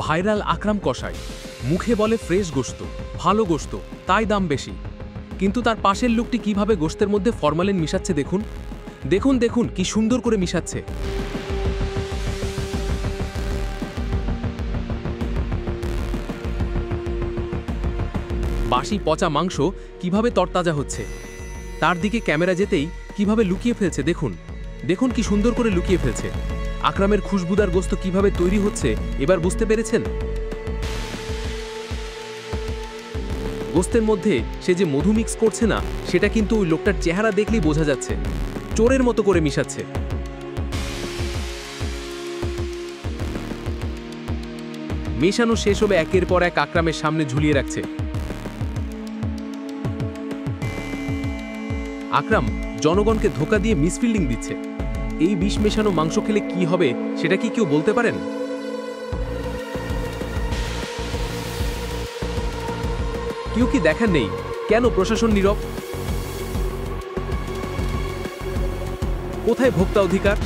Viral আকরাম কসাই মুখে বলে ফ্রেশ গোশত, ভালো গোশত, তাই দাম বেশি। কিন্তু তার পাশের লোকটি কিভাবে গোশতের মধ্যে ফরমালিন মিশাচ্ছে দেখুন। দেখুন দেখুন কি সুন্দর করে মিশাচ্ছে। বাসি পচা মাংস কিভাবে তরতাজা হচ্ছে, তার দিকে ক্যামেরা যেতেই কিভাবে লুকিয়ে ফেলছে দেখুন। দেখুন কি সুন্দর করে লুকিয়ে ফেলছে। আকরামের খুশবুদার গোশত কিভাবে তৈরি হচ্ছে এবার বুঝতে পেরেছেন? গোশতের মধ্যে সে যে মধু মিক্স করছে না, সেটা কিন্তু ওই লোকটার চেহারা দেখলেই বোঝা যাচ্ছে। চোরের মতো করে মিশাচ্ছে। মেশানো শেষ হবে একের পর এক আকরামের সামনে ঝুলিয়ে রাখছে। আকরাম জনগণকে ধোঁকা দিয়ে মিসফিল্ডিং দিচ্ছে। এই বিষ মেশানো মাংস খেলে কি হবে সেটা কি কেউ বলতে পারেন? কেউ কি দেখার নেই? কেন প্রশাসন নীরব? কোথায় ভোক্তা অধিকার?